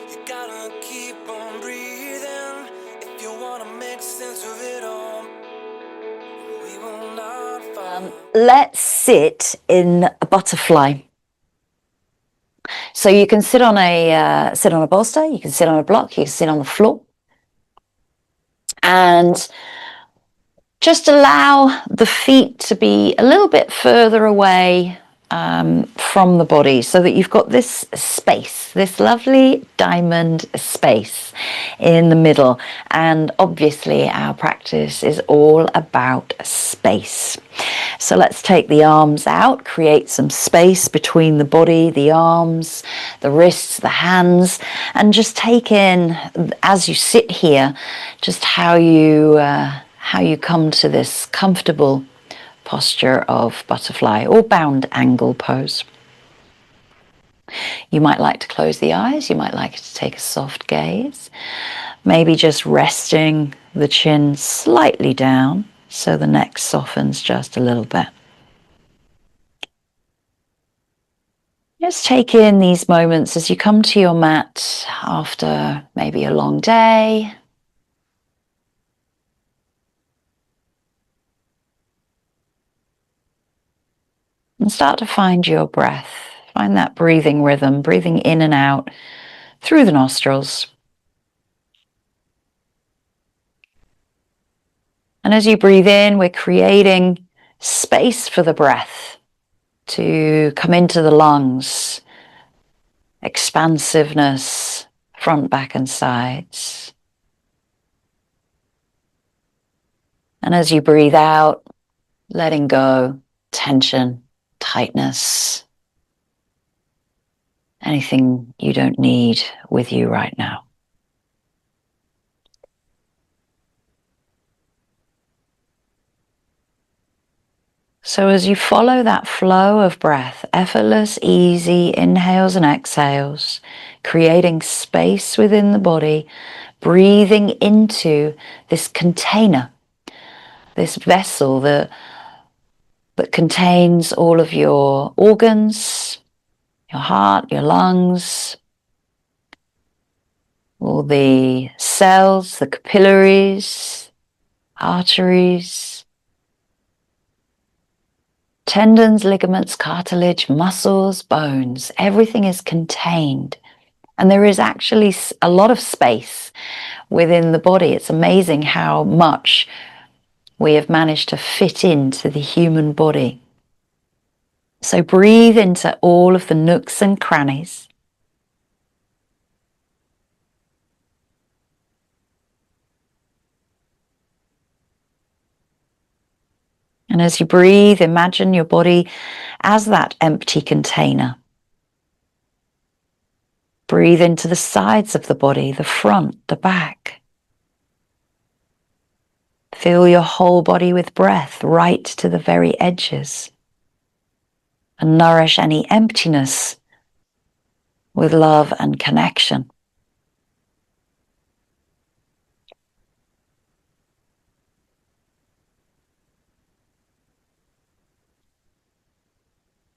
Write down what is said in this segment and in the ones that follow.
You gotta keep on breathing if you wanna make sense of it all. We will not fall. Let's sit in a butterfly. So you can sit on a bolster, you can sit on a block, you can sit on the floor, and just allow the feet to be a little bit further away from the body, so that you've got this space, this lovely diamond space in the middle. And obviously our practice is all about space. So let's take the arms out, create some space between the body, the arms, the wrists, the hands, and just take in, as you sit here, just how you come to this comfortable posture of butterfly or bound angle pose. You might like to close the eyes, you might like to take a soft gaze, maybe just resting the chin slightly down so the neck softens just a little bit. Just take in these moments as you come to your mat after maybe a long day. And start to find your breath. Find that breathing rhythm, breathing in and out through the nostrils. And as you breathe in, we're creating space for the breath to come into the lungs. Expansiveness, front, back, and sides. And as you breathe out, letting go, tension, tightness, anything you don't need with you right now. So as you follow that flow of breath, effortless, easy inhales and exhales, creating space within the body, breathing into this container, this vessel that contains all of your organs, your heart, your lungs, all the cells, the capillaries, arteries, tendons, ligaments, cartilage, muscles, bones. Everything is contained. And there is actually a lot of space within the body. It's amazing how much we have managed to fit into the human body. So breathe into all of the nooks and crannies. And as you breathe, imagine your body as that empty container. Breathe into the sides of the body, the front, the back. Fill your whole body with breath right to the very edges. And nourish any emptiness with love and connection.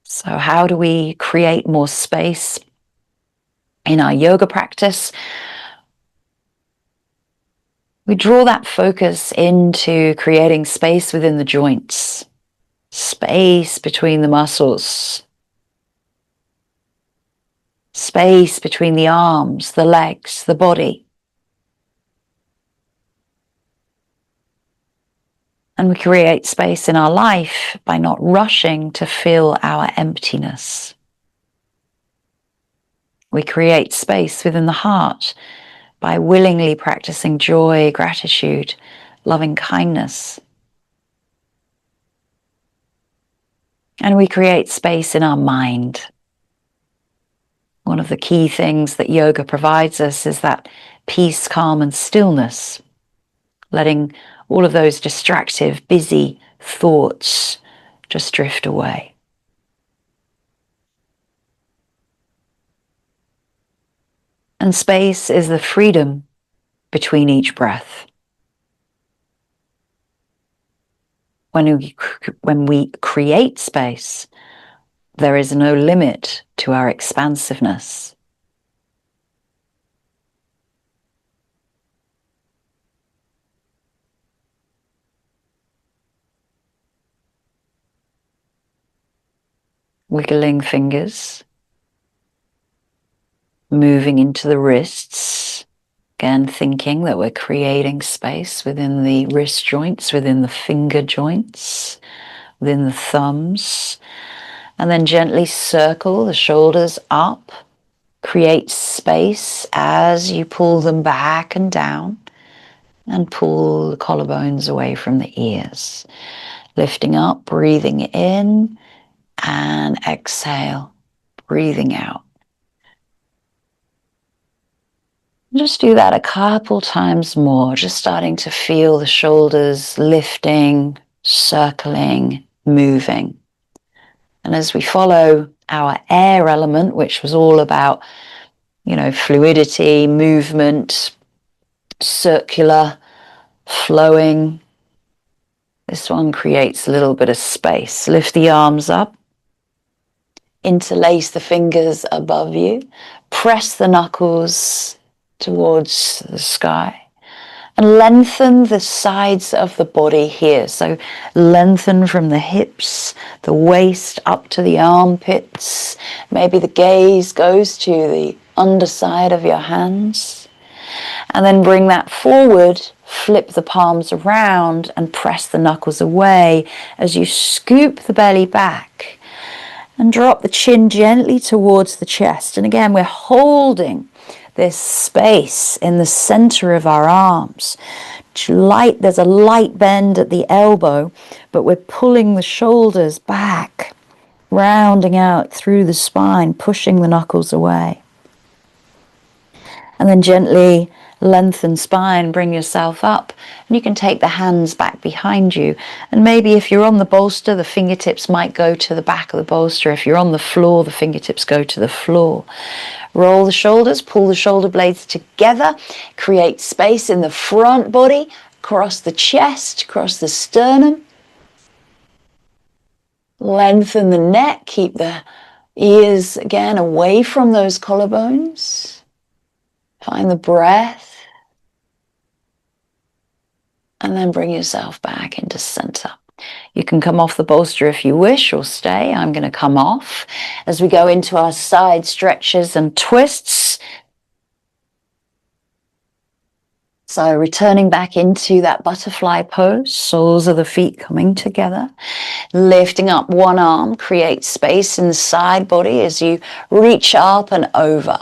So how do we create more space in our yoga practice? We draw that focus into creating space within the joints, space between the muscles, space between the arms, the legs, the body. And we create space in our life by not rushing to fill our emptiness. We create space within the heart by willingly practicing joy, gratitude, loving kindness. And we create space in our mind. One of the key things that yoga provides us is that peace, calm, and stillness, letting all of those distractive, busy thoughts just drift away. And space is the freedom between each breath. When we create space, there is no limit to our expansiveness. wiggling fingers, moving into the wrists. Again, thinking that we're creating space within the wrist joints, within the finger joints, within the thumbs. And then gently circle the shoulders up. Create space as you pull them back and down, and pull the collarbones away from the ears. Lifting up, breathing in, and exhale, breathing out. Just do that a couple times more, just starting to feel the shoulders lifting, circling, moving. And as we follow our air element, which was all about, fluidity, movement, circular, flowing, this one creates a little bit of space. Lift the arms up, interlace the fingers above you, press the knuckles towards the sky, and lengthen the sides of the body here. So lengthen from the hips, the waist up to the armpits. Maybe the gaze goes to the underside of your hands. And then bring that forward, flip the palms around and press the knuckles away as you scoop the belly back and drop the chin gently towards the chest. And again, we're holding this space in the center of our arms. There's a light bend at the elbow, but we're pulling the shoulders back, rounding out through the spine, pushing the knuckles away. And then gently lengthen spine, bring yourself up, and you can take the hands back behind you. And maybe if you're on the bolster, the fingertips might go to the back of the bolster. If you're on the floor, the fingertips go to the floor. Roll the shoulders, pull the shoulder blades together, create space in the front body, across the chest, across the sternum. Lengthen the neck, keep the ears again away from those collarbones. Find the breath. And then bring yourself back into center. You can come off the bolster if you wish, or stay. I'm going to come off as we go into our side stretches and twists. So returning back into that butterfly pose, soles of the feet coming together. Lifting up one arm, create space in the side body as you reach up and over.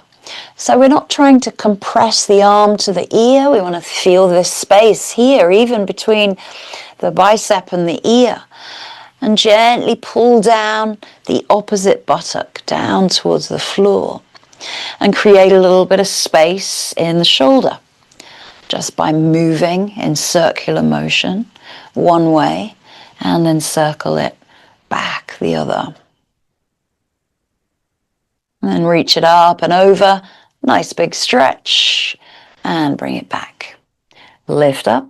So we're not trying to compress the arm to the ear. We want to feel this space here, even between the bicep and the ear. And gently pull down the opposite buttock down towards the floor. And create a little bit of space in the shoulder. Just by moving in circular motion one way and then circle it back the other. And then reach it up and over, nice big stretch, and bring it back. Lift up,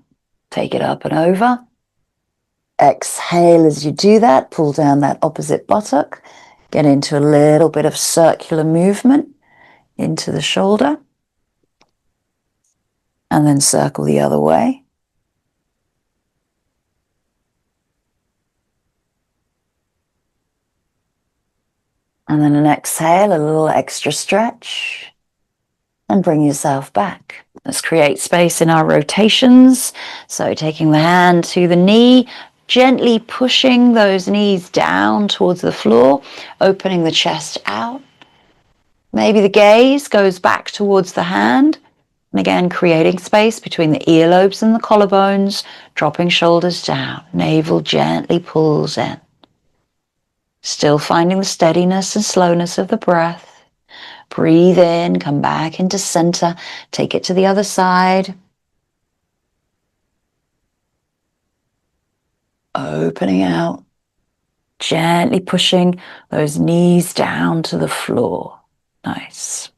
take it up and over. Exhale as you do that, pull down that opposite buttock, get into a little bit of circular movement into the shoulder, and then circle the other way. And then an exhale, a little extra stretch, and bring yourself back. Let's create space in our rotations. So taking the hand to the knee, gently pushing those knees down towards the floor, opening the chest out. Maybe the gaze goes back towards the hand, and again creating space between the earlobes and the collarbones, dropping shoulders down, navel gently pulls in. Still finding the steadiness and slowness of the breath. Breathe in, come back into center, take it to the other side. Opening out, gently pushing those knees down to the floor. Nice.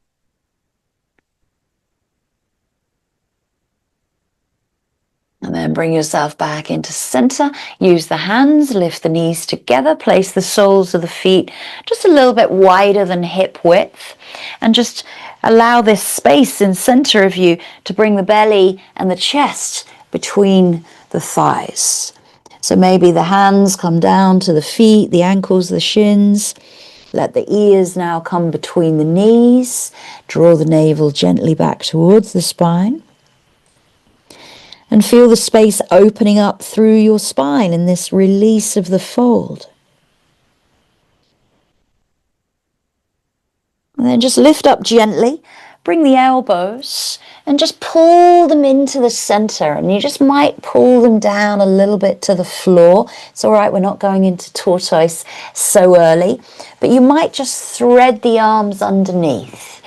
And then bring yourself back into center. Use the hands, lift the knees together, place the soles of the feet just a little bit wider than hip width, and just allow this space in center of you to bring the belly and the chest between the thighs. So maybe the hands come down to the feet, the ankles, the shins, Let the ears now come between the knees. Draw the navel gently back towards the spine. And feel the space opening up through your spine in this release of the fold. And then just lift up gently, bring the elbows and just pull them into the center. And you just might pull them down a little bit to the floor. It's all right, we're not going into tortoise so early, but you might just thread the arms underneath.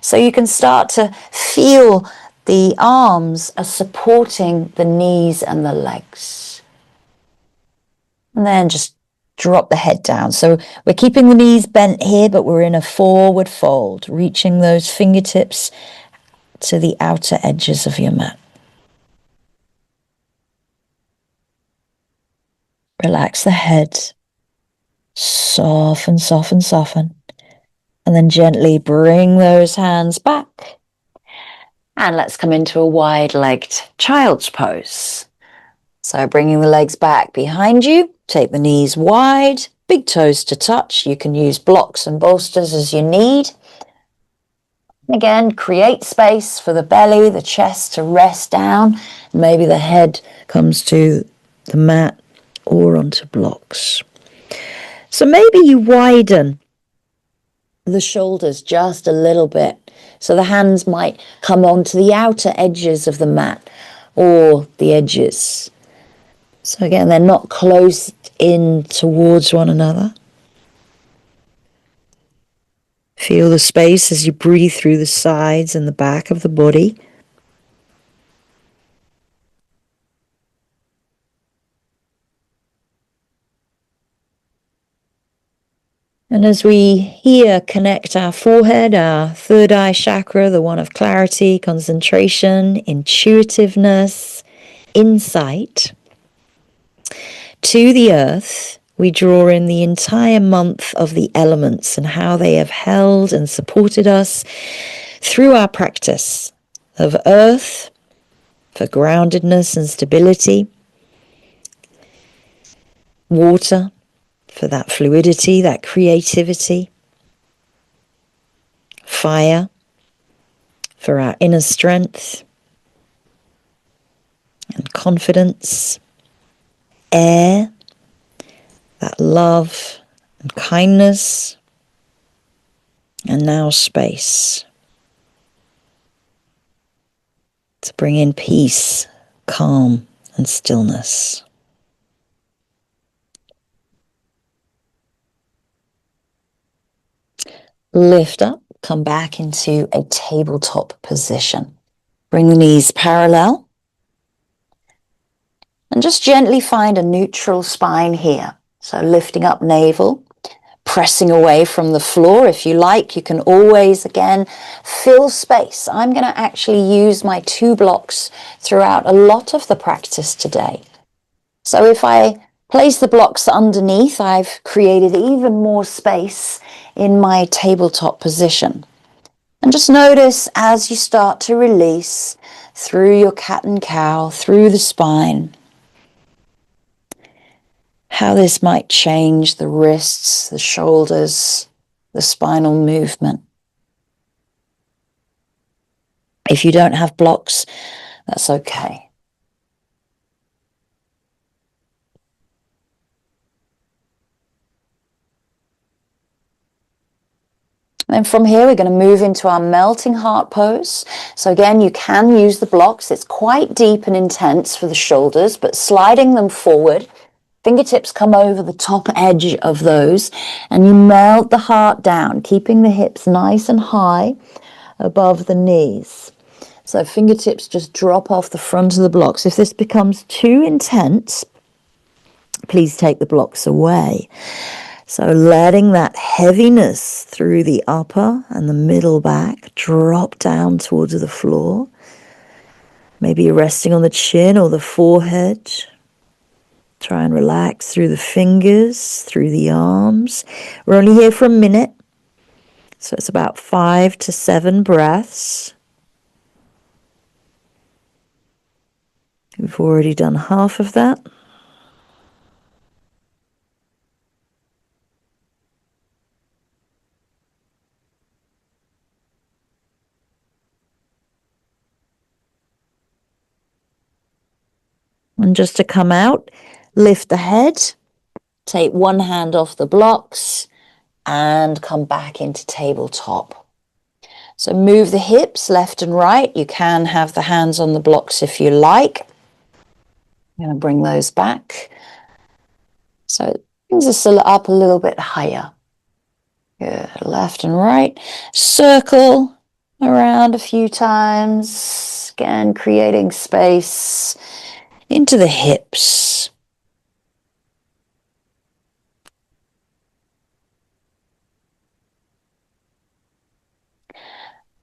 So you can start to feel the arms are supporting the knees and the legs. And then just drop the head down. So we're keeping the knees bent here, but we're in a forward fold, reaching those fingertips to the outer edges of your mat. Relax the head. Soften, soften, soften. And then gently bring those hands back. And let's come into a wide-legged child's pose. So bringing the legs back behind you, take the knees wide, big toes to touch. You can use blocks and bolsters as you need. Again, create space for the belly, the chest to rest down. Maybe the head comes to the mat or onto blocks. So maybe you widen the shoulders just a little bit. So the hands might come onto the outer edges of the mat or the edges. So again, they're not close in towards one another. Feel the space as you breathe through the sides and the back of the body. And as we here connect our forehead, our third eye chakra, the one of clarity, concentration, intuitiveness, insight, to the earth, we draw in the entire month of the elements and how they have held and supported us through our practice of earth for groundedness and stability, water for that fluidity, that creativity, fire for our inner strength and confidence, air, that love and kindness, and now space to bring in peace, calm, and stillness. Lift up, come back into a tabletop position. Bring the knees parallel. And just gently find a neutral spine here. So lifting up navel, pressing away from the floor. If you like, you can always, again, fill space. I'm going to actually use my 2 blocks throughout a lot of the practice today. So if I place the blocks underneath, I've created even more space in my tabletop position. And just notice as you start to release through your cat and cow, through the spine, how this might change the wrists, the shoulders, the spinal movement. If you don't have blocks, that's okay. And from here, we're going to move into our melting heart pose. So again, you can use the blocks. It's quite deep and intense for the shoulders, but sliding them forward, fingertips come over the top edge of those, and you melt the heart down, keeping the hips nice and high above the knees. So fingertips just drop off the front of the blocks. If this becomes too intense, please take the blocks away. So letting that heaviness through the upper and the middle back drop down towards the floor. Maybe you're resting on the chin or the forehead. Try and relax through the fingers, through the arms. We're only here for a minute. So it's about 5 to 7 breaths. We've already done half of that. . And just to come out, lift the head, take one hand off the blocks and come back into tabletop. So move the hips left and right. You can have the hands on the blocks if you like. I'm going to bring those back. So it brings us up a little bit higher. Good, left and right. Circle around a few times. Again, creating space into the hips.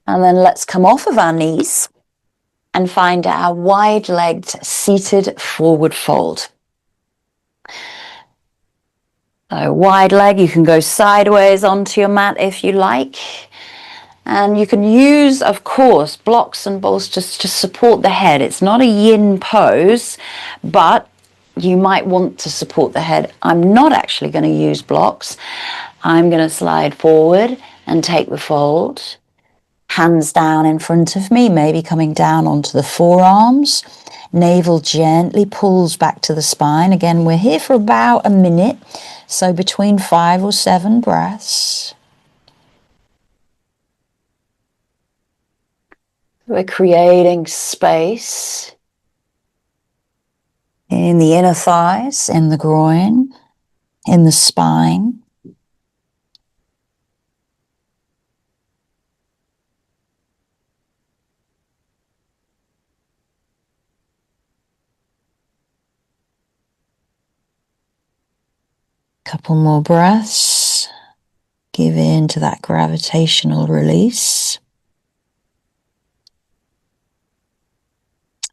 And then let's come off of our knees and find our wide-legged seated forward fold. So wide leg, you can go sideways onto your mat if you like. And you can use, of course, blocks and bolsters to support the head. It's not a yin pose, but you might want to support the head. I'm not actually going to use blocks. I'm going to slide forward and take the fold. Hands down in front of me, maybe coming down onto the forearms. Navel gently pulls back to the spine. Again, we're here for about a minute, so between 5 or 7 breaths. We're creating space in the inner thighs, in the groin, in the spine. Couple more breaths. Give in to that gravitational release.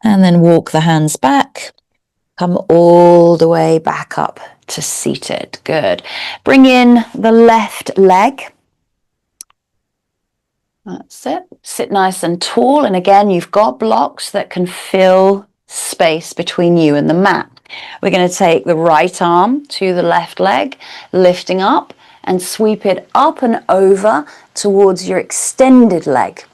And then walk the hands back. Come all the way back up to seated. Good. Bring in the left leg. That's it. Sit nice and tall. And again, you've got blocks that can fill space between you and the mat. We're going to take the right arm to the left leg, lifting up and sweep it up and over towards your extended leg.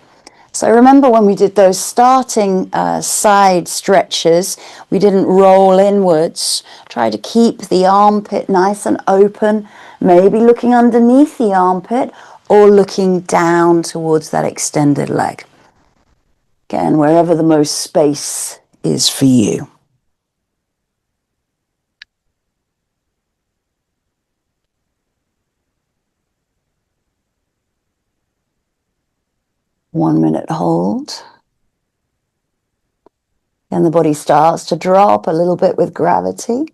So remember when we did those starting side stretches, we didn't roll inwards. Try to keep the armpit nice and open, maybe looking underneath the armpit or looking down towards that extended leg. Again, wherever the most space is for you. One minute hold. And the body starts to drop a little bit with gravity.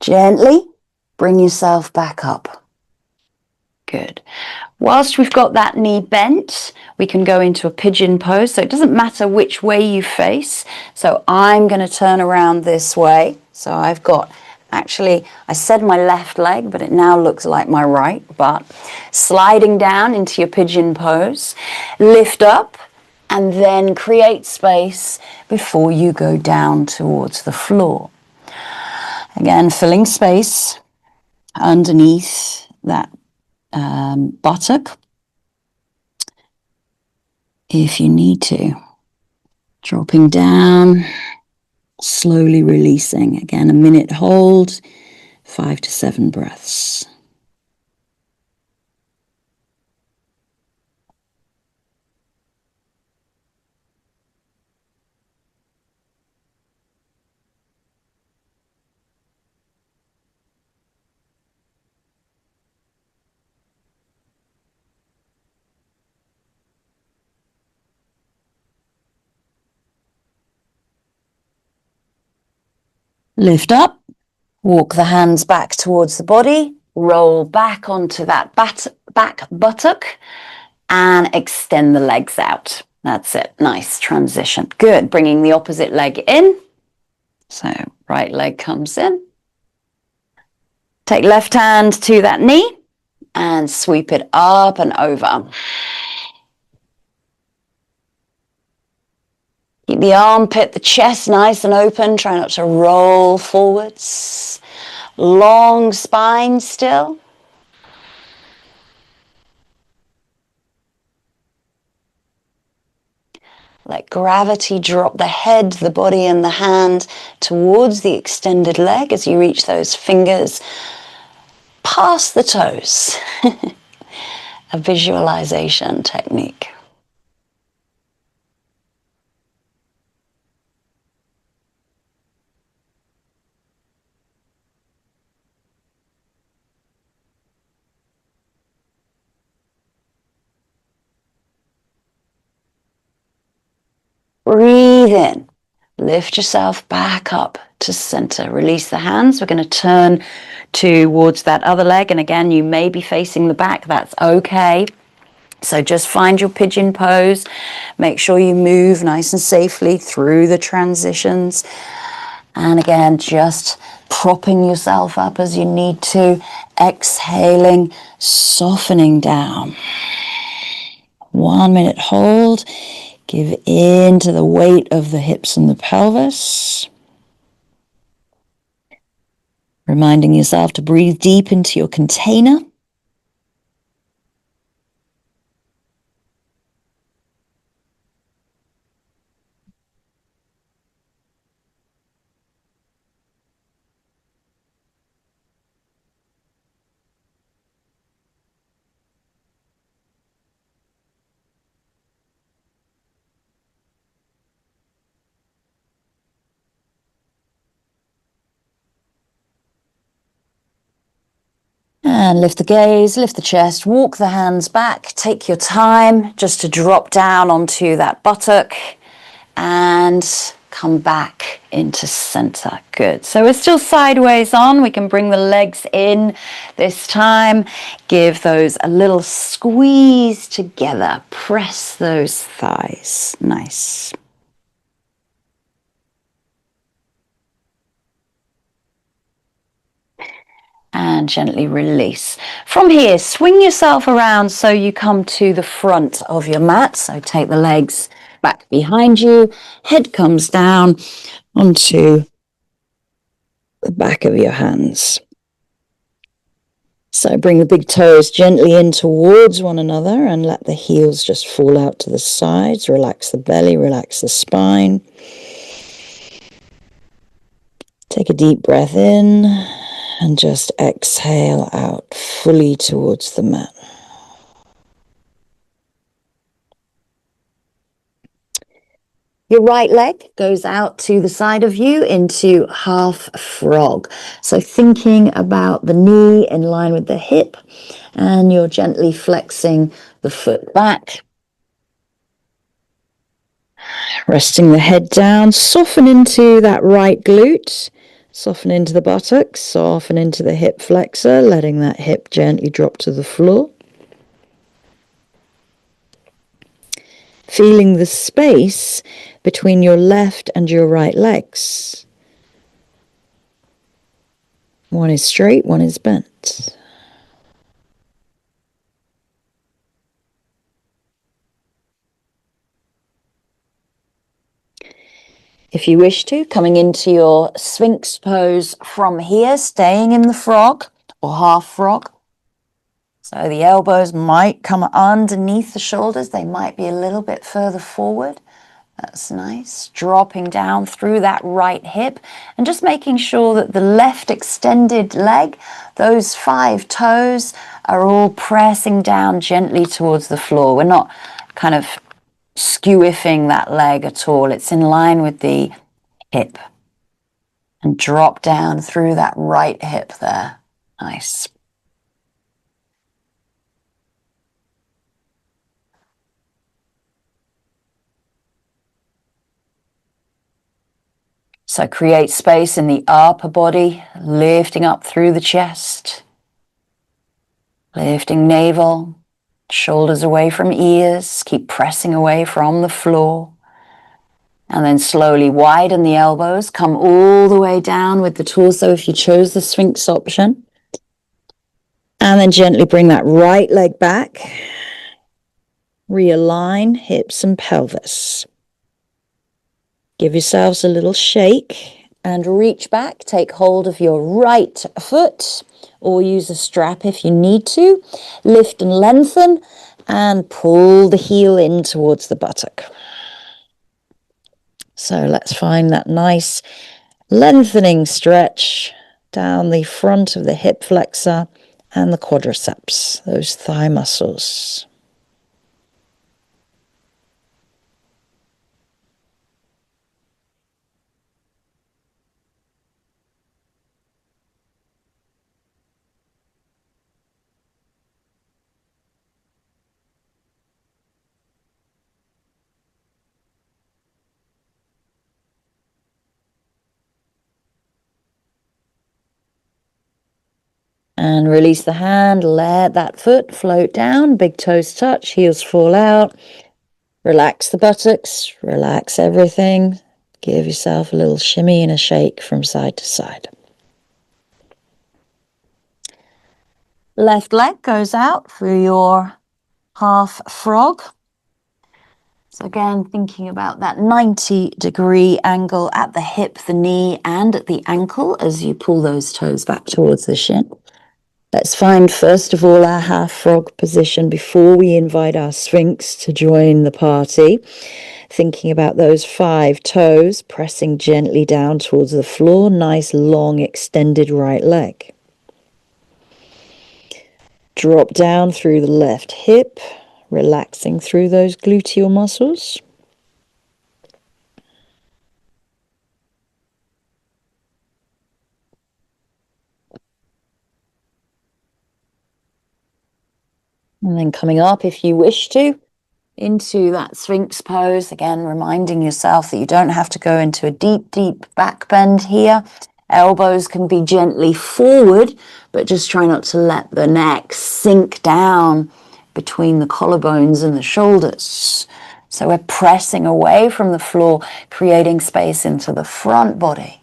Gently bring yourself back up. Good. Whilst we've got that knee bent, we can go into a pigeon pose. So it doesn't matter which way you face. So I'm going to turn around this way. So I've got, actually, I said my left leg, but it now looks like my right. But sliding down into your pigeon pose, lift up, and then create space before you go down towards the floor. Again, filling space underneath that buttock, if you need to. Dropping down, slowly releasing. Again, a minute hold, 5 to 7 breaths. Lift up, walk the hands back towards the body, roll back onto that back buttock and extend the legs out. That's it. Nice transition. Good. Bringing the opposite leg in. So right leg comes in. Take left hand to that knee and sweep it up and over. Keep the armpit, the chest nice and open. Try not to roll forwards. Long spine still. Let gravity drop the head, the body, and the hand towards the extended leg as you reach those fingers past the toes. A visualization technique. Breathe in. Lift yourself back up to center. Release the hands. We're going to turn towards that other leg. And again, you may be facing the back. That's okay. So just find your pigeon pose. Make sure you move nice and safely through the transitions. And again, just propping yourself up as you need to. Exhaling, softening down. 1 minute hold. Give in to the weight of the hips and the pelvis. Reminding yourself to breathe deep into your container. And lift the gaze, lift the chest, walk the hands back, take your time just to drop down onto that buttock and come back into center. Good. So we're still sideways on. We can bring the legs in this time. Give those a little squeeze together. Press those thighs. Nice. And gently release. From here, swing yourself around so you come to the front of your mat. So take the legs back behind you, head comes down onto the back of your hands. So bring the big toes gently in towards one another and let the heels just fall out to the sides. Relax the belly, relax the spine. Take a deep breath in. And just exhale out fully towards the mat. Your right leg goes out to the side of you into half frog. So thinking about the knee in line with the hip, and you're gently flexing the foot back. Resting the head down, soften into that right glute. Soften into the buttocks, soften into the hip flexor, letting that hip gently drop to the floor. Feeling the space between your left and your right legs. One is straight, one is bent. If you wish to, coming into your Sphinx pose from here, staying in the frog or half frog. So the elbows might come underneath the shoulders. They might be a little bit further forward. That's nice. Dropping down through that right hip and just making sure that the left extended leg, those 5 toes are all pressing down gently towards the floor. We're not kind of skewiffing that leg at all. It's in line with the hip. And drop down through that right hip there. Nice. So create space in the upper body, lifting up through the chest, lifting navel, shoulders away from ears, keep pressing away from the floor. And then slowly widen the elbows, come all the way down with the torso if you chose the Sphinx option. And then gently bring that right leg back. Realign hips and pelvis. Give yourselves a little shake and reach back. Take hold of your right foot or use a strap if you need to. Lift and lengthen and pull the heel in towards the buttock. So let's find that nice lengthening stretch down the front of the hip flexor and the quadriceps, those thigh muscles. And release the hand, let that foot float down, big toes touch, heels fall out. Relax the buttocks, relax everything. Give yourself a little shimmy and a shake from side to side. Left leg goes out for your half frog. So again, thinking about that 90-degree angle at the hip, the knee, and at the ankle as you pull those toes back towards the shin. Let's find, first of all, our half frog position before we invite our Sphinx to join the party. Thinking about those 5 toes, pressing gently down towards the floor. Nice, long, extended right leg. Drop down through the left hip, relaxing through those gluteal muscles. And then coming up, if you wish to, into that Sphinx pose. Again, reminding yourself that you don't have to go into a deep, deep back bend here. Elbows can be gently forward, but just try not to let the neck sink down between the collarbones and the shoulders. So we're pressing away from the floor, creating space into the front body.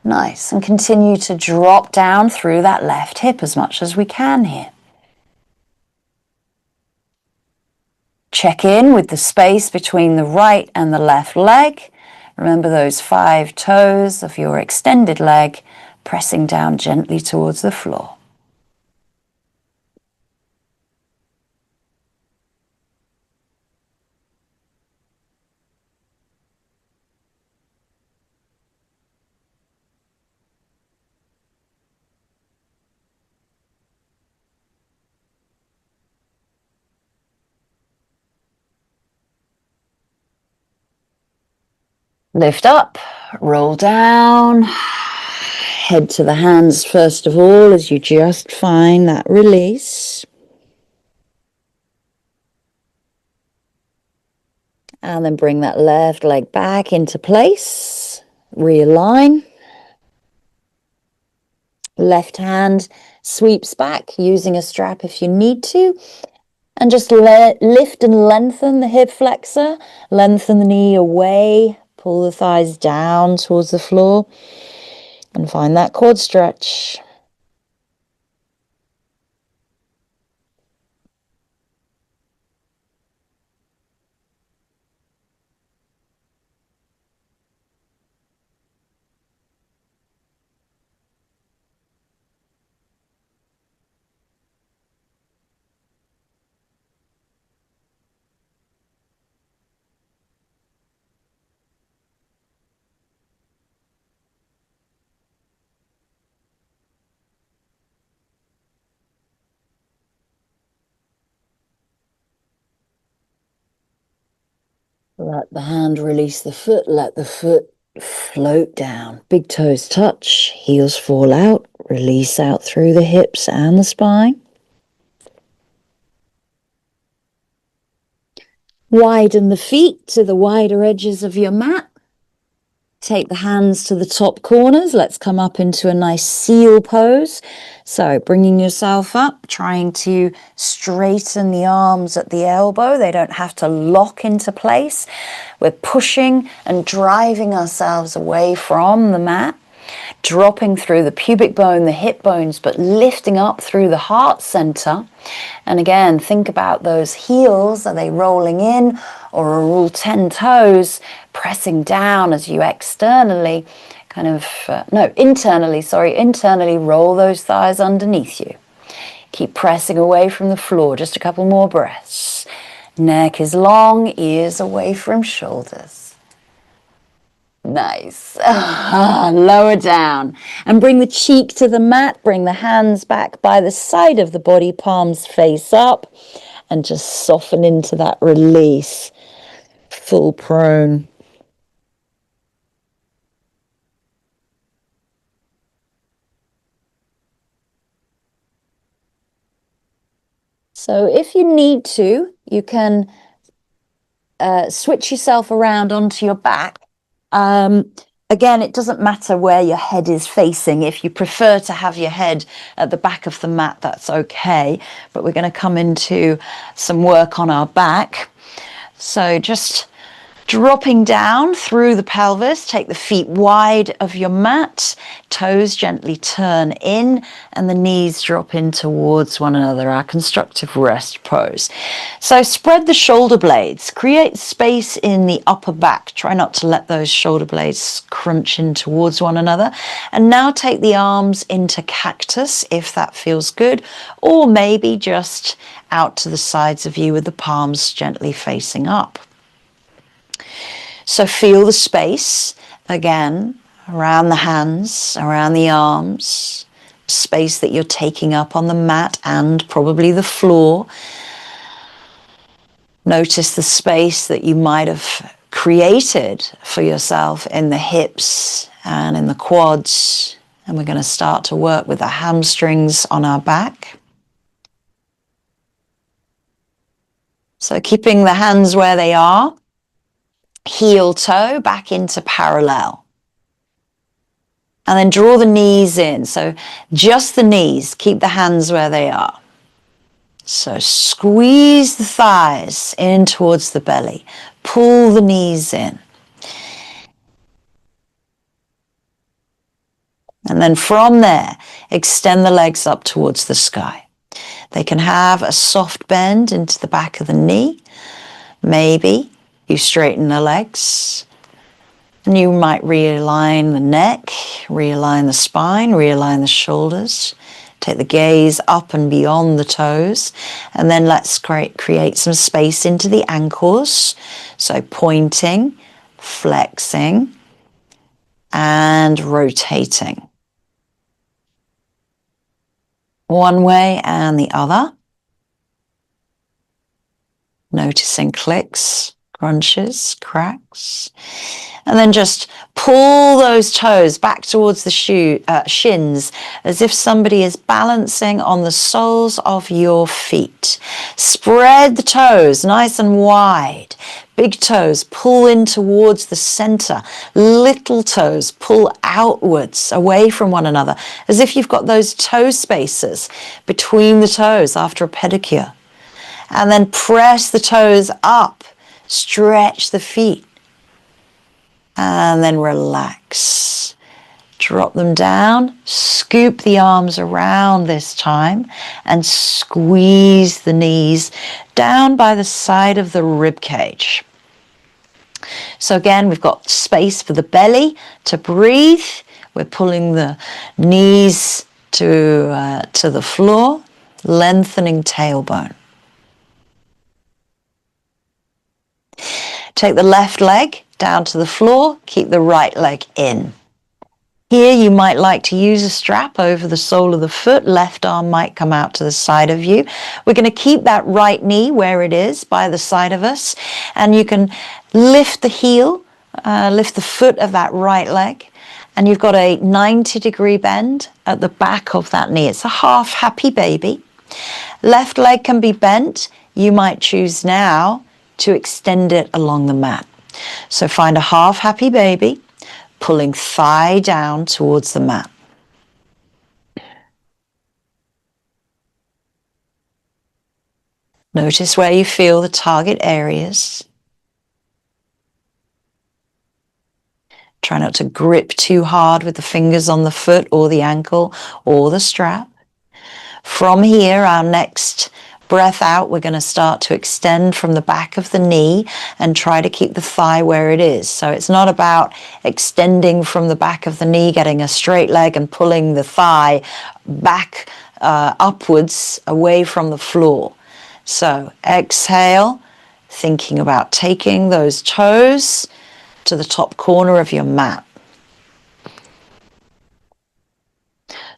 Nice. And continue to drop down through that left hip as much as we can here. Check in with the space between the right and the left leg. Remember those 5 toes of your extended leg, pressing down gently towards the floor. Lift up, roll down, head to the hands first of all as you just find that release. And then bring that left leg back into place, realign. Left hand sweeps back using a strap if you need to. And just lift and lengthen the hip flexor, lengthen the knee away, pull the thighs down towards the floor, and find that quad stretch. Let the hand release the foot, let the foot float down. Big toes touch, heels fall out, release out through the hips and the spine. Widen the feet to the wider edges of your mat. Take the hands to the top corners. Let's come up into a nice seal pose. So bringing yourself up, trying to straighten the arms at the elbow. They don't have to lock into place. We're pushing and driving ourselves away from the mat, dropping through the pubic bone, the hip bones, but lifting up through the heart center. And again, think about those heels. Are they rolling in, or are all 10 toes pressing down as you internally roll those thighs underneath you. Keep pressing away from the floor. Just a couple more breaths. Neck is long, ears away from shoulders. Nice. Lower down and bring the cheek to the mat. Bring the hands back by the side of the body, palms face up, and just soften into that release. Full prone. So if you need to, you can switch yourself around onto your back. Again, it doesn't matter where your head is facing. If you prefer to have your head at the back of the mat, that's okay. But we're going to come into some work on our back. So just dropping down through the pelvis, take the feet wide of your mat, toes gently turn in, and the knees drop in towards one another, our constructive rest pose. So spread the shoulder blades, create space in the upper back. Try not to let those shoulder blades crunch in towards one another. And now take the arms into cactus if that feels good, or maybe just out to the sides of you with the palms gently facing up. So feel the space again around the hands, around the arms, space that you're taking up on the mat and probably the floor. Notice the space that you might have created for yourself in the hips and in the quads. And we're going to start to work with the hamstrings on our back. So keeping the hands where they are. Heel toe back into parallel. And then draw the knees in. So just the knees, keep the hands where they are. So squeeze the thighs in towards the belly. Pull the knees in. And then from there, extend the legs up towards the sky. They can have a soft bend into the back of the knee. Maybe you straighten the legs, and you might realign the neck, realign the spine, realign the shoulders. Take the gaze up and beyond the toes, and then let's create some space into the ankles. So pointing, flexing, and rotating. One way and the other. Noticing clicks, crunches, cracks. And then just pull those toes back towards the shins as if somebody is balancing on the soles of your feet. Spread the toes nice and wide. Big toes pull in towards the center. Little toes pull outwards away from one another as if you've got those toe spaces between the toes after a pedicure. And then press the toes up. Stretch the feet. And then relax. Drop them down. Scoop the arms around this time. And squeeze the knees down by the side of the rib cage. So again, we've got space for the belly to breathe. We're pulling the knees to the floor. Lengthening tailbone. Take the left leg down to the floor, keep the right leg in. Here you might like to use a strap over the sole of the foot, left arm might come out to the side of you. We're going to keep that right knee where it is by the side of us, and you can lift the heel, lift the foot of that right leg, and you've got a 90-degree bend at the back of that knee. It's a half happy baby. Left leg can be bent. You might choose now to extend it along the mat. So find a half happy baby, pulling thigh down towards the mat. Notice where you feel the target areas. Try not to grip too hard with the fingers on the foot or the ankle or the strap. From here, our next breath out, we're going to start to extend from the back of the knee and try to keep the thigh where it is. So it's not about extending from the back of the knee, getting a straight leg and pulling the thigh back upwards away from the floor. So exhale, thinking about taking those toes to the top corner of your mat.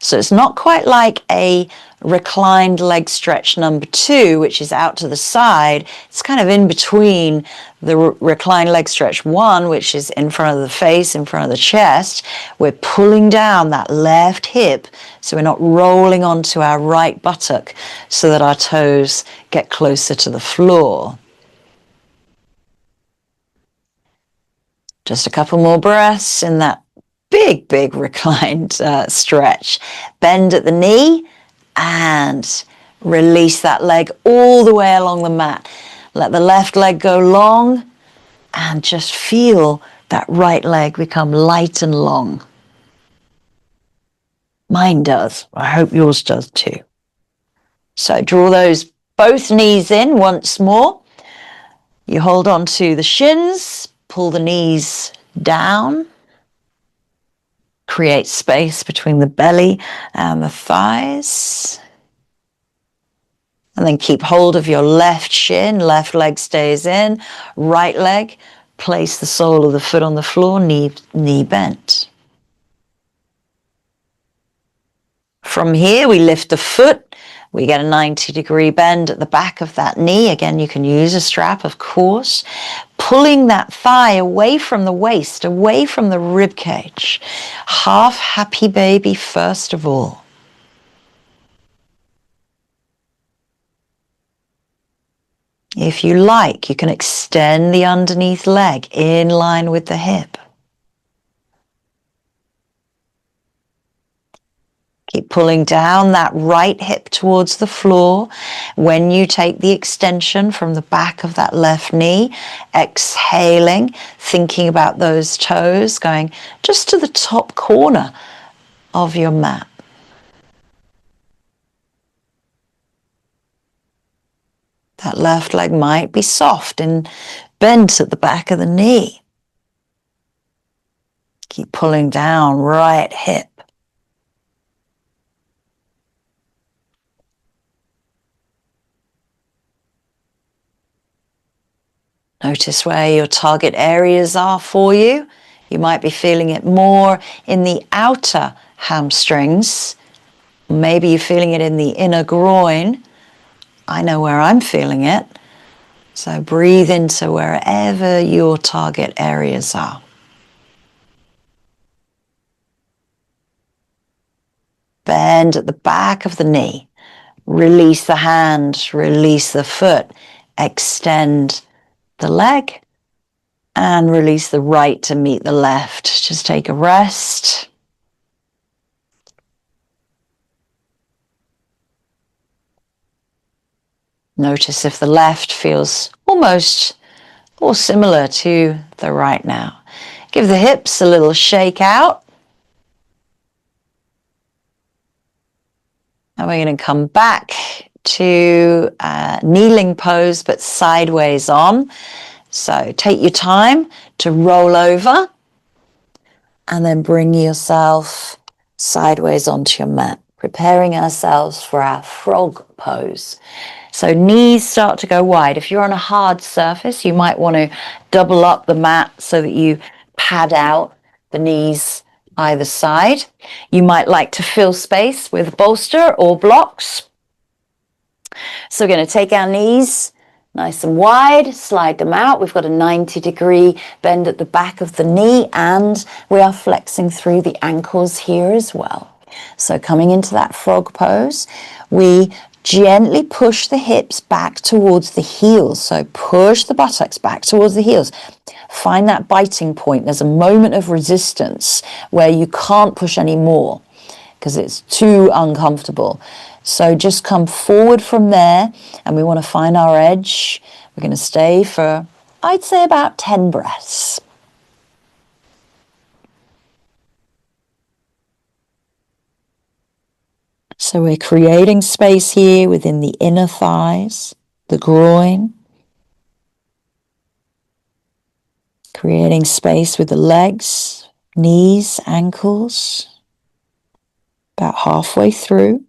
So it's not quite like a reclined leg stretch number 2, which is out to the side. It's kind of in between the reclined leg stretch 1, which is in front of the face, in front of the chest. We're pulling down that left hip so we're not rolling onto our right buttock so that our toes get closer to the floor. Just a couple more breaths in that big reclined stretch. Bend at the knee and release that leg all the way along the mat. Let the left leg go long and just feel that right leg become light and long. Mine does. I hope yours does too. So draw those both knees in once more. You hold on to the shins, pull the knees down. Create space between the belly and the thighs. And then keep hold of your left shin, left leg stays in, right leg, place the sole of the foot on the floor, knee bent. From here, we lift the foot. We get a 90-degree bend at the back of that knee. Again, you can use a strap, of course. Pulling that thigh away from the waist, away from the rib cage. Half happy baby first of all. If you like, you can extend the underneath leg in line with the hip. Keep pulling down that right hip towards the floor. When you take the extension from the back of that left knee, exhaling, thinking about those toes going just to the top corner of your mat. That left leg might be soft and bent at the back of the knee. Keep pulling down right hip. Notice where your target areas are for you. You might be feeling it more in the outer hamstrings. Maybe you're feeling it in the inner groin. I know where I'm feeling it. So breathe into wherever your target areas are. Bend at the back of the knee. Release the hand, release the foot. Extend the leg and release the right to meet the left. Just take a rest. Notice if the left feels almost or similar to the right now. Give the hips a little shake out. And we're going to come back to kneeling pose, but sideways on. So take your time to roll over and then bring yourself sideways onto your mat, preparing ourselves for our frog pose. So knees start to go wide. If you're on a hard surface, you might want to double up the mat so that you pad out the knees either side. You might like to fill space with bolster or blocks. So we're going to take our knees nice and wide, slide them out. We've got a 90-degree bend at the back of the knee, and we are flexing through the ankles here as well. So coming into that frog pose, we gently push the hips back towards the heels. So push the buttocks back towards the heels. Find that biting point. There's a moment of resistance where you can't push any more because it's too uncomfortable. So just come forward from there, and we want to find our edge. We're going to stay for, I'd say, about 10 breaths. So we're creating space here within the inner thighs, the groin. Creating space with the legs, knees, ankles. About halfway through.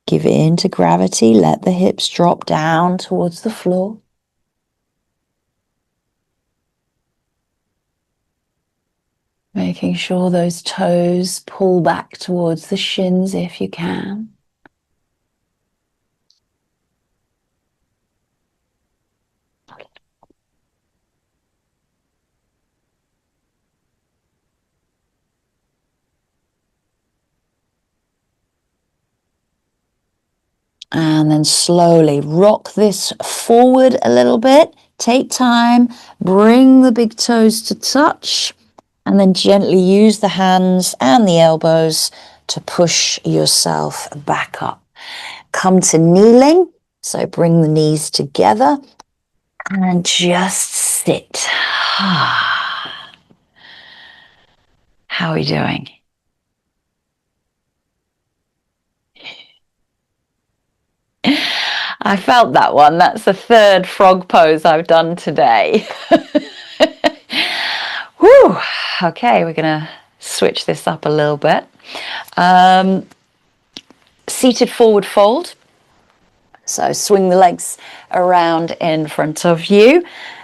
Give in to gravity. Let the hips drop down towards the floor. Making sure those toes pull back towards the shins if you can. And then slowly rock this forward a little bit. Take time, bring the big toes to touch, and then gently use the hands and the elbows to push yourself back up. Come to kneeling, so bring the knees together and just sit. How are we doing? I felt that one. That's the third frog pose I've done today. Whew. Okay, we're going to switch this up a little bit. Seated forward fold. So swing the legs around in front of you.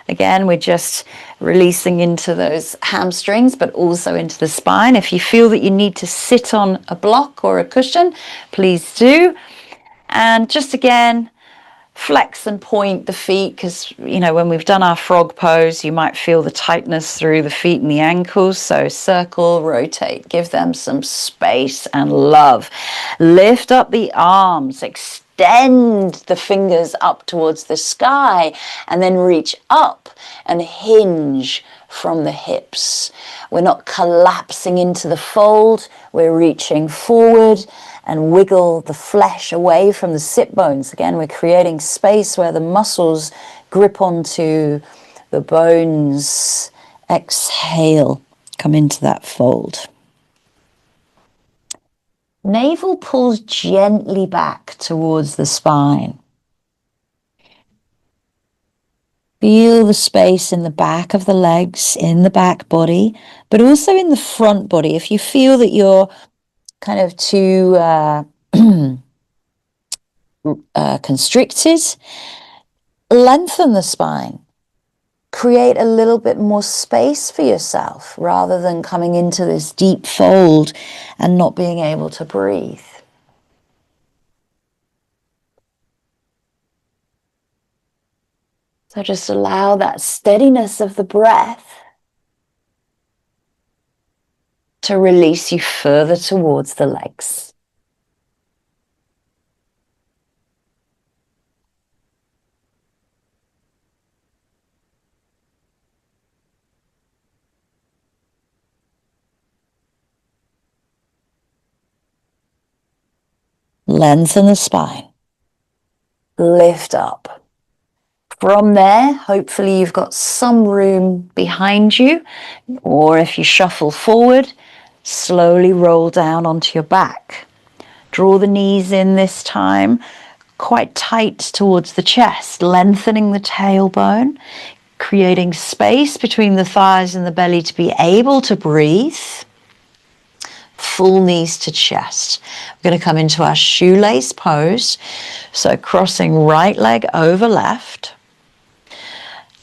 Again, we're just releasing into those hamstrings, but also into the spine. If you feel that you need to sit on a block or a cushion, please do. And just again, flex and point the feet, because, you know, when we've done our frog pose, you might feel the tightness through the feet and the ankles. So circle, rotate, give them some space and love. Lift up the arms, extend the fingers up towards the sky, and then reach up and hinge from the hips. We're not collapsing into the fold, we're reaching forward and wiggle the flesh away from the sit bones. Again, we're creating space where the muscles grip onto the bones. Exhale, come into that fold. Navel pulls gently back towards the spine. Feel the space in the back of the legs, in the back body, but also in the front body. If you feel that you're kind of too constricted, lengthen the spine. Create a little bit more space for yourself rather than coming into this deep fold and not being able to breathe. So just allow that steadiness of the breath to release you further towards the legs. Lengthen the spine. Lift up. From there, hopefully you've got some room behind you, or if you shuffle forward, slowly roll down onto your back. Draw the knees in this time, quite tight towards the chest, lengthening the tailbone, creating space between the thighs and the belly to be able to breathe. Full knees to chest. We're going to come into our shoelace pose. So crossing right leg over left.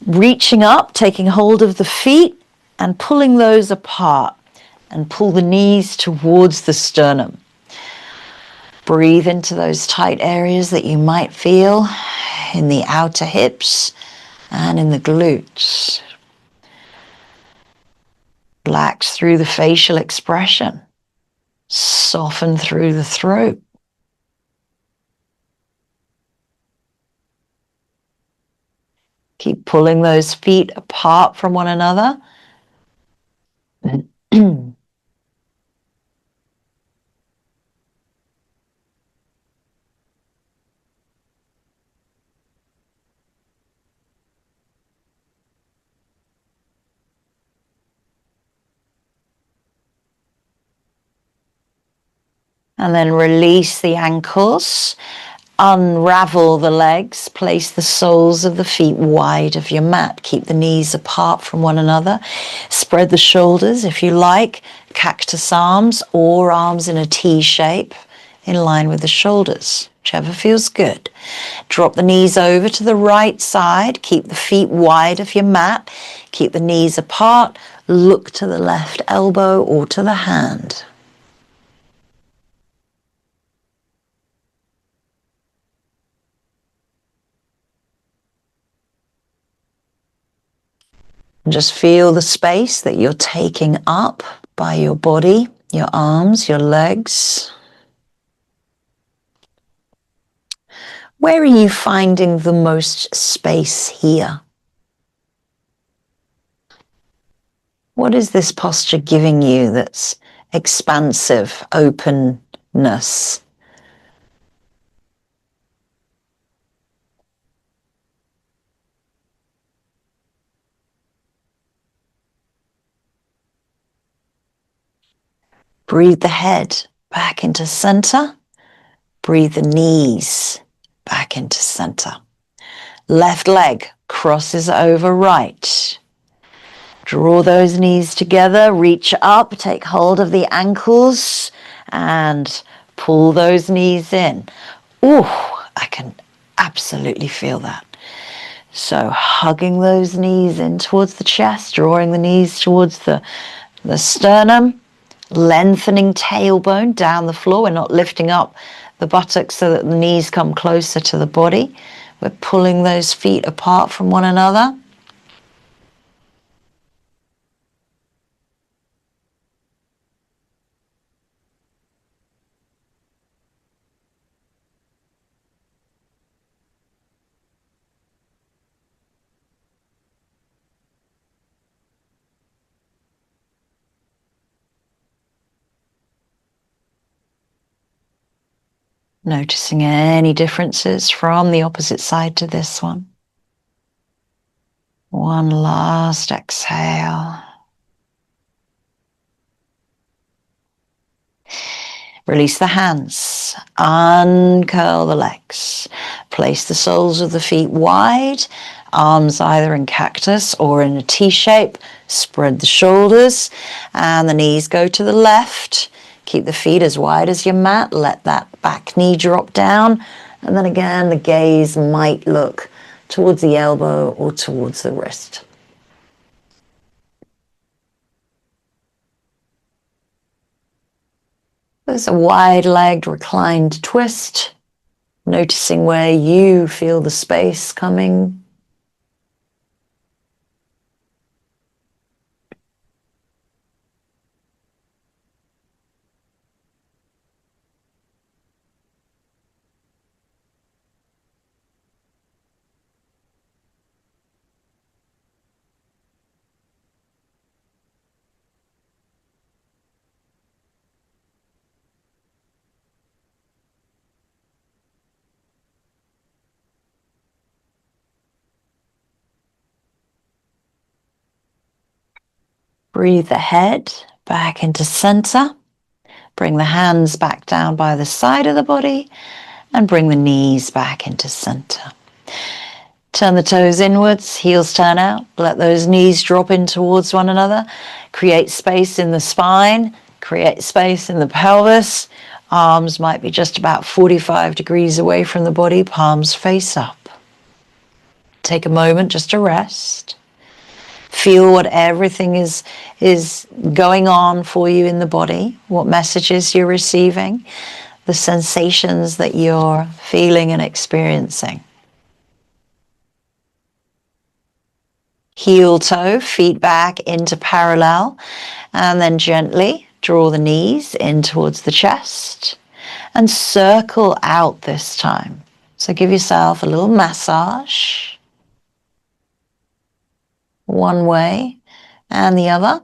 Reaching up, taking hold of the feet and pulling those apart. And pull the knees towards the sternum. Breathe into those tight areas that you might feel in the outer hips and in the glutes. Relax through the facial expression. Soften through the throat. Keep pulling those feet apart from one another. And then release the ankles, unravel the legs, place the soles of the feet wide of your mat. Keep the knees apart from one another. Spread the shoulders if you like, cactus arms or arms in a T shape in line with the shoulders, whichever feels good. Drop the knees over to the right side. Keep the feet wide of your mat. Keep the knees apart. look to the left elbow or to the hand. And just feel the space that you're taking up by your body, your arms, your legs. Where are you finding the most space here? What is this posture giving you that's expansive, openness? Breathe the head back into center. Breathe the knees back into center. Left leg crosses over right. Draw those knees together, reach up, take hold of the ankles and pull those knees in. Ooh, I can absolutely feel that. So hugging those knees in towards the chest, drawing the knees towards the sternum, lengthening tailbone down the floor. We're not lifting up the buttocks so that the knees come closer to the body. We're pulling those feet apart from one another. Noticing any differences from the opposite side to this one. One last exhale. Release the hands, uncurl the legs. Place the soles of the feet wide, arms either in cactus or in a T shape. Spread the shoulders and the knees go to the left. Keep the feet as wide as your mat. Let that back knee drop down. And then again, the gaze might look towards the elbow or towards the wrist. There's a wide-legged reclined twist, noticing where you feel the space coming. Breathe the head back into center. Bring the hands back down by the side of the body and bring the knees back into center. Turn the toes inwards, heels turn out. Let those knees drop in towards one another. Create space in the spine, create space in the pelvis. Arms might be just about 45 degrees away from the body, palms face up. Take a moment just to rest. Feel what everything is going on for you in the body, what messages you're receiving, the sensations that you're feeling and experiencing. Heel toe, feet back into parallel, and then gently draw the knees in towards the chest and circle out this time. So give yourself a little massage. One way and the other.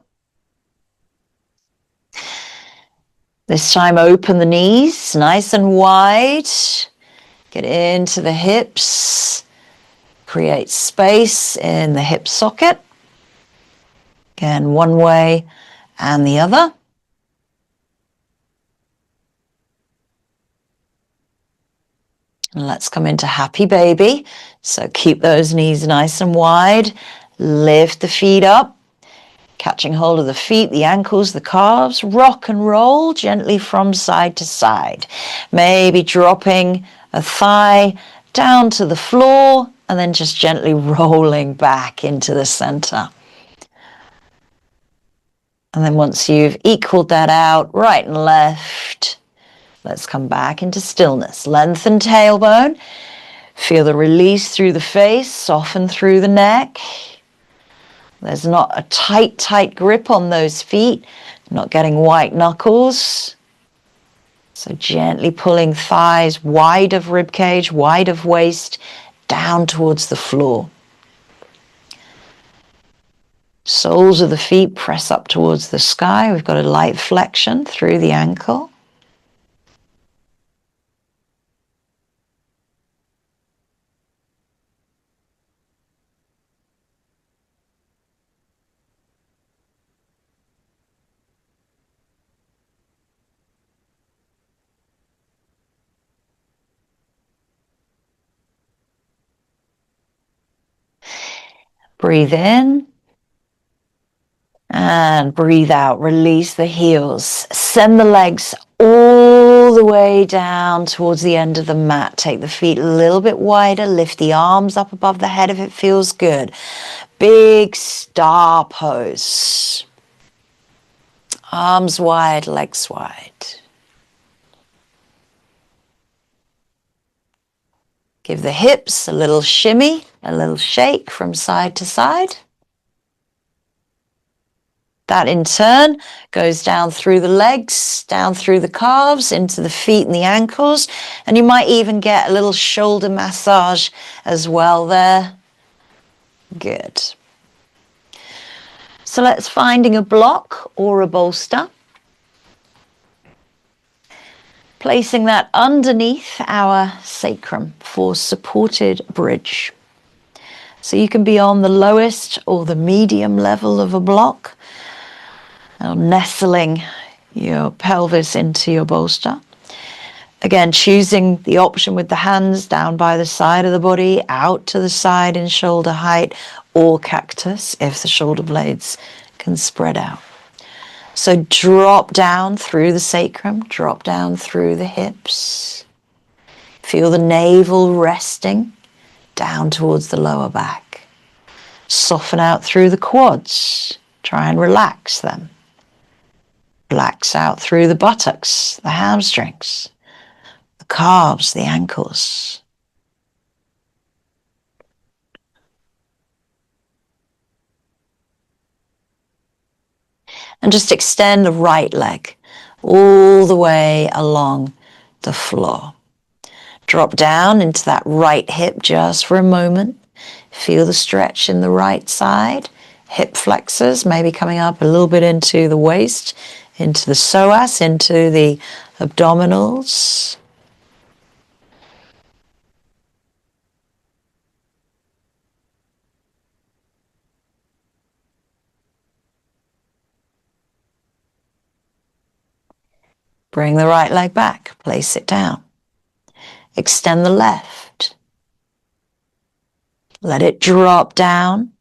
This time open the knees nice and wide. Get into the hips. Create space in the hip socket. Again, one way and the other. And let's come into happy baby. So keep those knees nice and wide. Lift the feet up, catching hold of the feet, the ankles, the calves. Rock and roll gently from side to side. Maybe dropping a thigh down to the floor and then just gently rolling back into the center. And then once you've equaled that out, right and left, let's come back into stillness. Lengthen tailbone. Feel the release through the face, soften through the neck. There's not a tight, tight grip on those feet, not getting white knuckles. So gently pulling thighs wide of rib cage, wide of waist, down towards the floor. Soles of the feet press up towards the sky. We've got a light flexion through the ankle. Breathe in and breathe out. Release the heels. Send the legs all the way down towards the end of the mat. Take the feet a little bit wider. Lift the arms up above the head if it feels good. Big star pose. Arms wide, legs wide. Give the hips a little shimmy, a little shake from side to side. That in turn goes down through the legs, down through the calves, into the feet and the ankles. And you might even get a little shoulder massage as well there. Good. So let's finding a block or a bolster. Placing that underneath our sacrum for supported bridge. So you can be on the lowest or the medium level of a block, nestling your pelvis into your bolster. Again, choosing the option with the hands down by the side of the body, out to the side in shoulder height, or cactus if the shoulder blades can spread out. So drop down through the sacrum, drop down through the hips. Feel the navel resting down towards the lower back. Soften out through the quads. Try and relax them. Relax out through the buttocks, the hamstrings, the calves, the ankles. And just extend the right leg all the way along the floor. Drop down into that right hip just for a moment. Feel the stretch in the right side. Hip flexors maybe coming up a little bit into the waist, into the psoas, into the abdominals. Bring the right leg back, place it down. Extend the left. Let it drop down.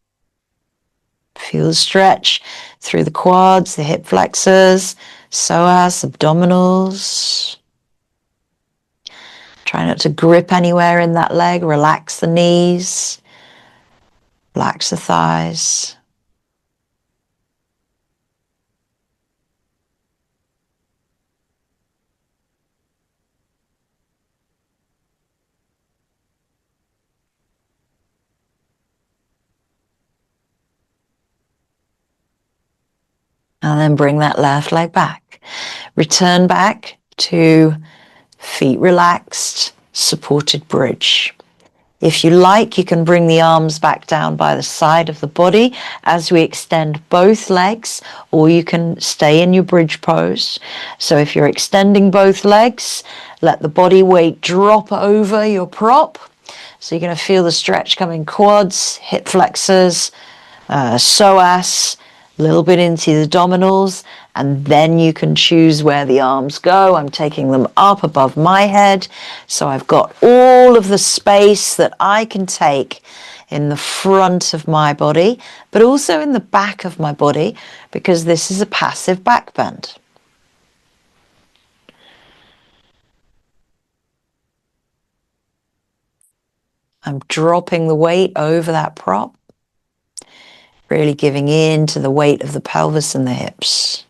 Feel the stretch through the quads, the hip flexors, psoas, abdominals. Try not to grip anywhere in that leg. Relax the knees. Relax the thighs. And then bring that left leg back. Return back to feet relaxed, supported bridge. If you like, you can bring the arms back down by the side of the body as we extend both legs, or you can stay in your bridge pose. So if you're extending both legs, let the body weight drop over your prop. So you're going to feel the stretch coming quads, hip flexors, psoas, a little bit into the abdominals, and then you can choose where the arms go. I'm taking them up above my head, so I've got all of the space that I can take in the front of my body, but also in the back of my body, because this is a passive back bend. I'm dropping the weight over that prop. really giving in to the weight of the pelvis and the hips.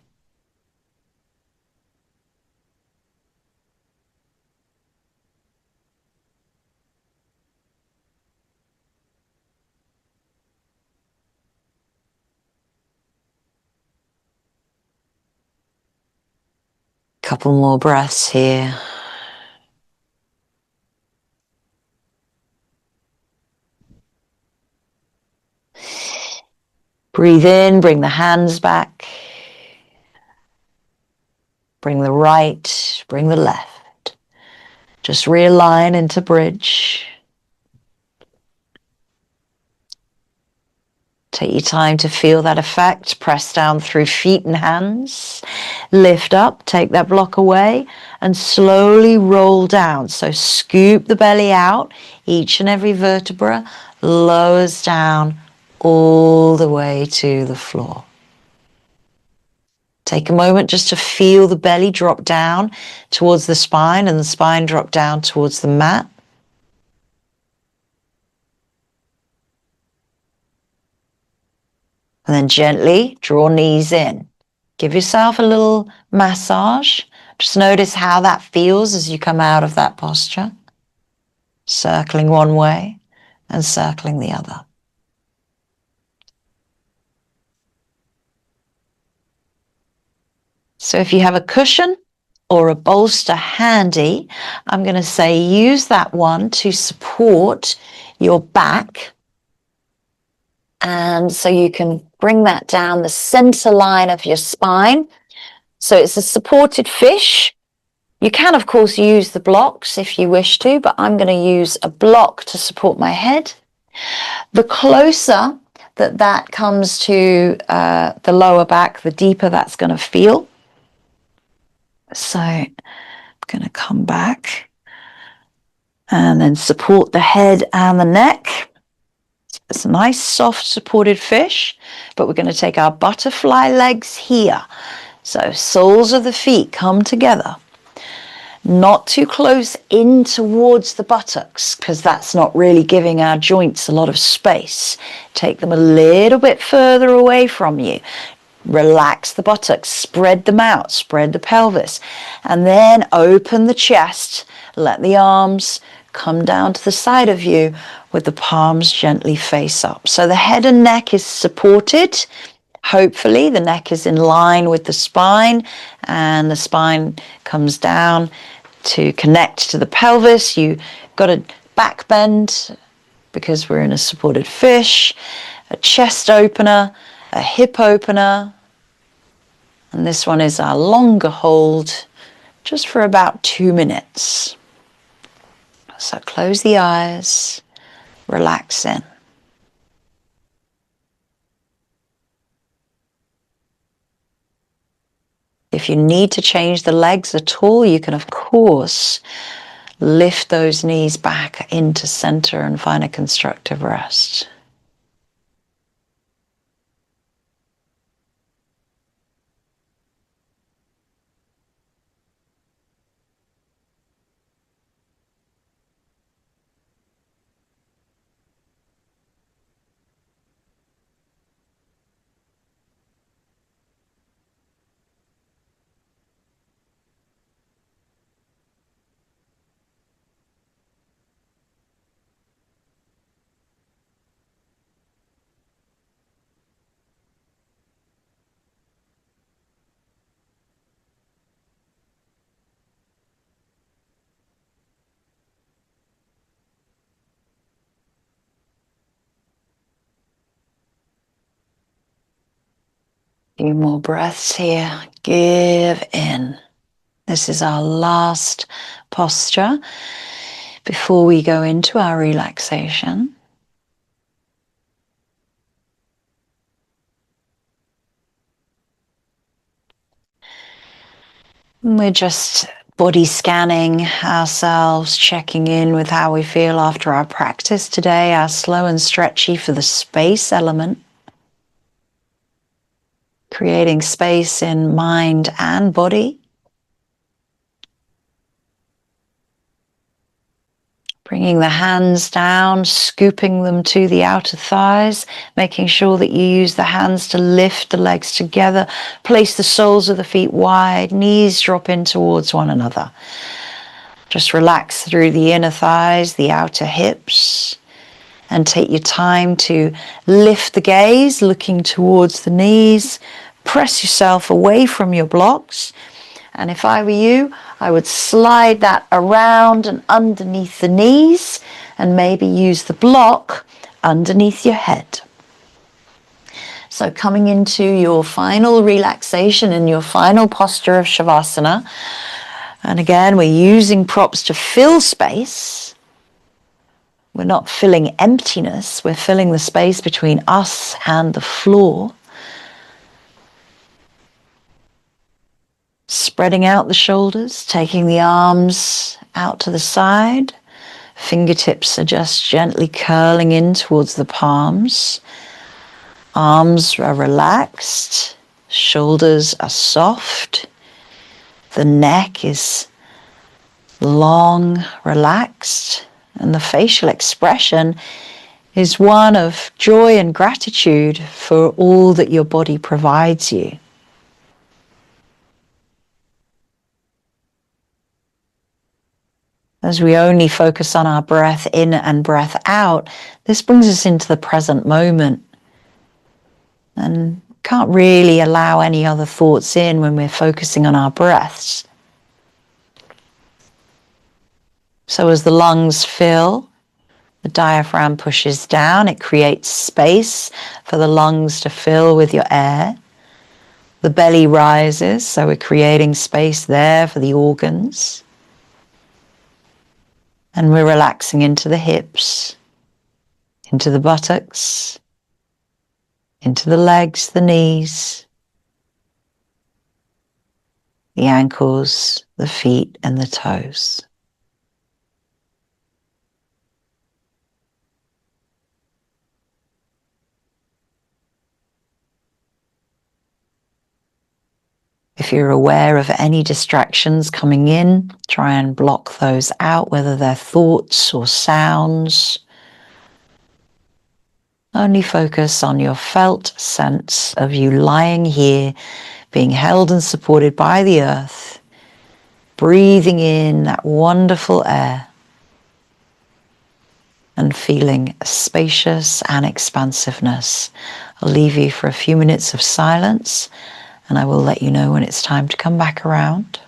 Couple more breaths here. Breathe in, bring the hands back. Bring the right, bring the left. Just realign into bridge. Take your time to feel that effect. Press down through feet and hands. Lift up, take that block away, and slowly roll down. So scoop the belly out. Each and every vertebra lowers down all the way to the floor. Take a moment just to feel the belly drop down towards the spine and the spine drop down towards the mat. And then gently draw knees in. Give yourself a little massage. Just notice how that feels as you come out of that posture. Circling one way and circling the other. So if you have a cushion or a bolster handy, I'm going to say use that one to support your back. And so you can bring that down the center line of your spine. So it's a supported fish. You can, of course, use the blocks if you wish to, but I'm going to use a block to support my head. The closer that comes to the lower back, the deeper that's going to feel. So I'm going to come back and then support the head and the neck. It's a nice, soft, supported fish, but we're going to take our butterfly legs here. So soles of the feet come together. Not too close in towards the buttocks, because that's not really giving our joints a lot of space. Take them a little bit further away from you. Relax the buttocks, spread them out, spread the pelvis, and then open the chest. Let the arms come down to the side of you with the palms gently face up. So the head and neck is supported. Hopefully the neck is in line with the spine and the spine comes down to connect to the pelvis. You got a back bend because we're in a supported fish, a chest opener, a hip opener, and this one is our longer hold just for about 2 minutes. So close the eyes, relax in. If you need to change the legs at all, you can, of course, lift those knees back into center and find a constructive rest. Few more breaths here. Give in. This is our last posture before we go into our relaxation. We're just body scanning ourselves, checking in with how we feel after our practice today, our slow and stretchy for the space element. Creating space in mind and body. Bringing the hands down, scooping them to the outer thighs, making sure that you use the hands to lift the legs together, place the soles of the feet wide, knees drop in towards one another. Just relax through the inner thighs, the outer hips, and take your time to lift the gaze, looking towards the knees. Press yourself away from your blocks. And if I were you, I would slide that around and underneath the knees and maybe use the block underneath your head. So coming into your final relaxation and your final posture of Shavasana. And again, we're using props to fill space. We're not filling emptiness, we're filling the space between us and the floor. Spreading out the shoulders, taking the arms out to the side. Fingertips are just gently curling in towards the palms. Arms are relaxed, shoulders are soft. The neck is long, relaxed, and the facial expression is one of joy and gratitude for all that your body provides you. As we only focus on our breath in and breath out, this brings us into the present moment and can't really allow any other thoughts in when we're focusing on our breaths. So as the lungs fill, the diaphragm pushes down, it creates space for the lungs to fill with your air. The belly rises, so we're creating space there for the organs. And we're relaxing into the hips, into the buttocks, into the legs, the knees, the ankles, the feet, and the toes. If you're aware of any distractions coming in, try and block those out, whether they're thoughts or sounds. Only focus on your felt sense of you lying here, being held and supported by the earth, breathing in that wonderful air and feeling spacious and expansiveness. I'll leave you for a few minutes of silence and I will let you know when it's time to come back around.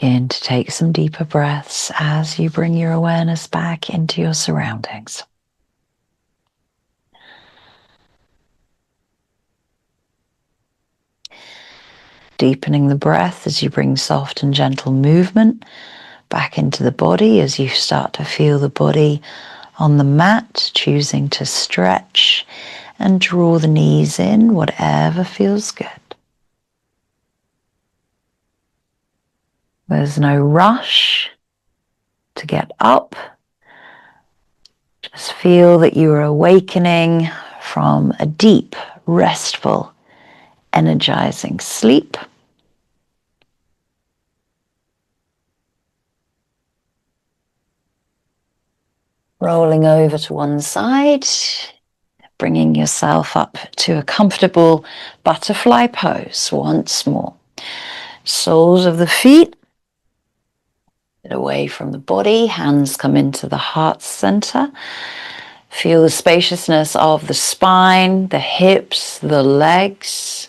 Begin to take some deeper breaths as you bring your awareness back into your surroundings. Deepening the breath as you bring soft and gentle movement back into the body as you start to feel the body on the mat, choosing to stretch and draw the knees in, whatever feels good. There's no rush to get up. Just feel that you are awakening from a deep, restful, energizing sleep. Rolling over to one side, bringing yourself up to a comfortable butterfly pose once more. Soles of the feet away from the body, hands come into the heart center. Feel the spaciousness of the spine, the hips, the legs,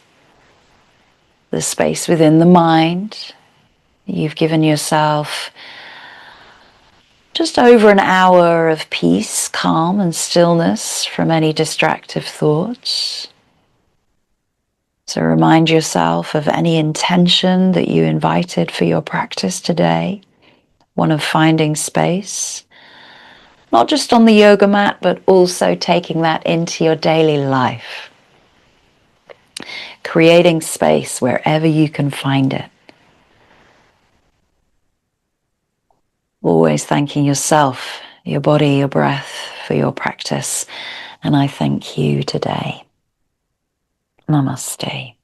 the space within the mind. You've given yourself just over an hour of peace, calm, and stillness from any distractive thoughts. So remind yourself of any intention that you invited for your practice today, one of finding space, not just on the yoga mat, but also taking that into your daily life, creating space wherever you can find it. Always thanking yourself, your body, your breath for your practice. And I thank you today. Namaste.